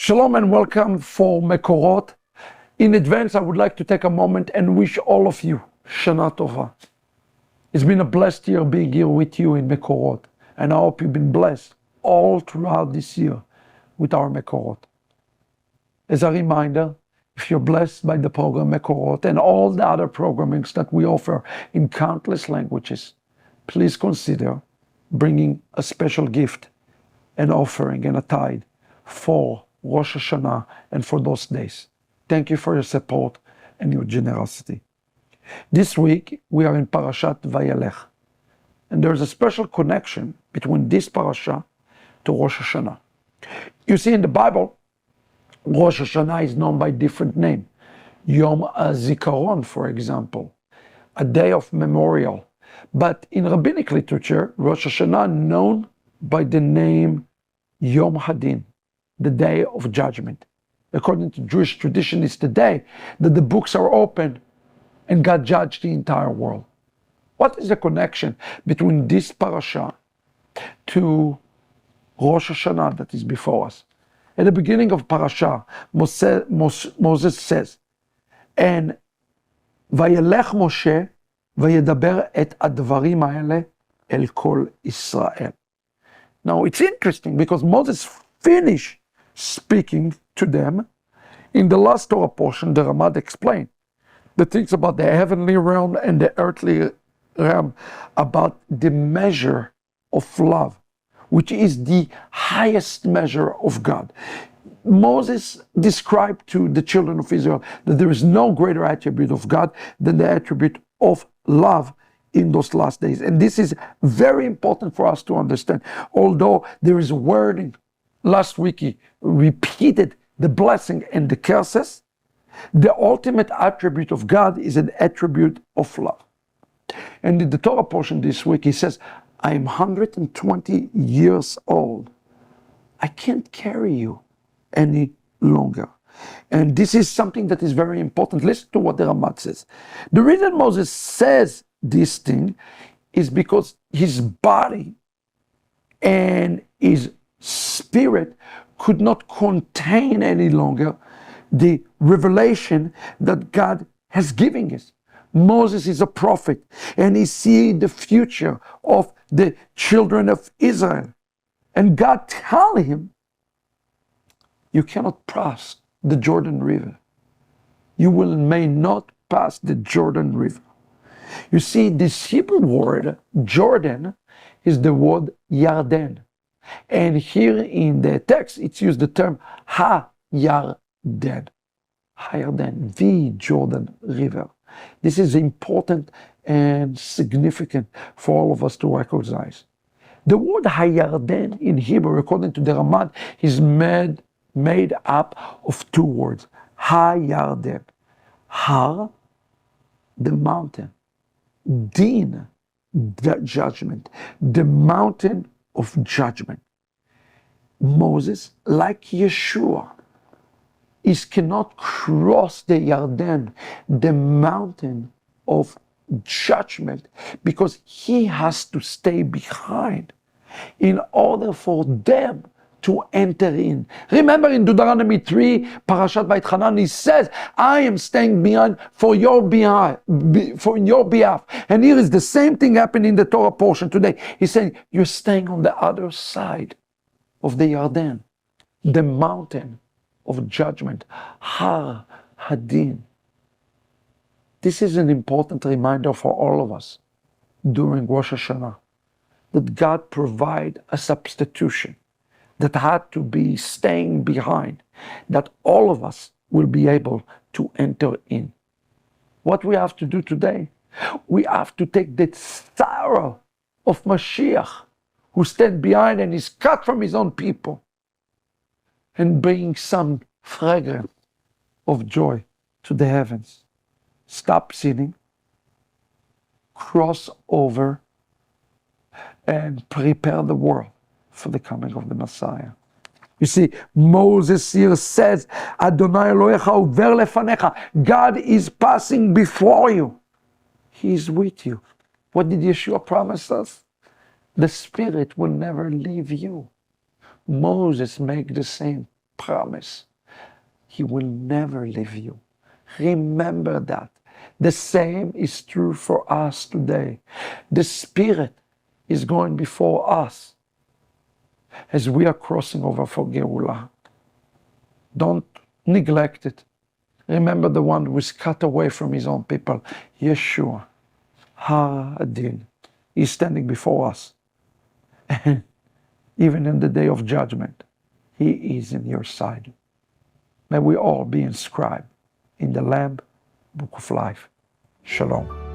Shalom and welcome for Mekorot. In advance, I would like to take a moment and wish all of you Shana Tova. It's been a blessed year being here with you in Mekorot, and I hope you've been blessed all throughout this year with our Mekorot. As a reminder, if you're blessed by the program Mekorot and all the other programmings that we offer in countless languages, please consider bringing a special gift, an offering, and a tithe for Rosh Hashanah and for those days. Thank you for your support and your generosity. This week we are in Parashat Vayelech, and there's a special connection between this parasha to Rosh Hashanah. You see, in the Bible, Rosh Hashanah is known by different name. Yom HaZikaron, for example, a day of memorial. But in rabbinic literature, Rosh Hashanah known by the name Yom Hadin, the day of judgment. According to Jewish tradition, it's the day that the books are opened and God judged the entire world. What is the connection between this parasha to Rosh Hashanah that is before us? At the beginning of parasha, Moses says, and Vayelech Moshe Vayedaber et advarim haele el kol Israel. Now it's interesting because Moses finished speaking to them. In the last Torah portion, the Ramad explained the things about the heavenly realm and the earthly realm, about the measure of love, which is the highest measure of God. Moses described to the children of Israel that there is no greater attribute of God than the attribute of love in those last days. And this is very important for us to understand. Although there is wording, last week he repeated the blessing and the curses, the ultimate attribute of God is an attribute of love. And in the Torah portion this week, he says, I am 120 years old. I can't carry you any longer. And this is something that is very important. Listen to what the Ramat says. The reason Moses says this thing is because his body and his spirit could not contain any longer the revelation that God has given us. Moses is a prophet and he sees the future of the children of Israel. And God tells him, you cannot pass the Jordan River. You may not pass the Jordan River. You see, this Hebrew word, Jordan, is the word Yarden. And here in the text, it's used the term Ha-Yarden. Ha-Yarden, the Jordan River. This is important and significant for all of us to recognize. The word Ha-Yarden in Hebrew, according to the Ramad, is made up of two words. Ha-Yarden. Har, the mountain. Din, the judgment. The mountain of judgment. Moses, like Yeshua, cannot cross the Yarden, the mountain of judgment, because he has to stay behind in order for them to enter in. Remember in Deuteronomy 3, Parashat Vayetchanan, he says, I am staying behind for your behalf. And here is the same thing happening in the Torah portion today. He's saying, you're staying on the other side of the Yarden, the mountain of judgment, Har Hadin. This is an important reminder for all of us during Rosh Hashanah, that God provide a substitution that had to be staying behind, that all of us will be able to enter in. What we have to do today, we have to take the sorrow of Mashiach, who stands behind and is cut from his own people, and bring some fragrance of joy to the heavens. Stop sinning, cross over, and prepare the world for the coming of the Messiah. You see, Moses here says, Adonai Elohecha over lefanecha. God is passing before you. He is with you. What did Yeshua promise us? The Spirit will never leave you. Moses made the same promise. He will never leave you. Remember that. The same is true for us today. The Spirit is going before us as we are crossing over for Geulah. Don't neglect it. Remember the one who was cut away from his own people, Yeshua, Har Adin. He's standing before us. And even in the day of judgment, he is in your side. May we all be inscribed in the Lamb Book of Life. Shalom.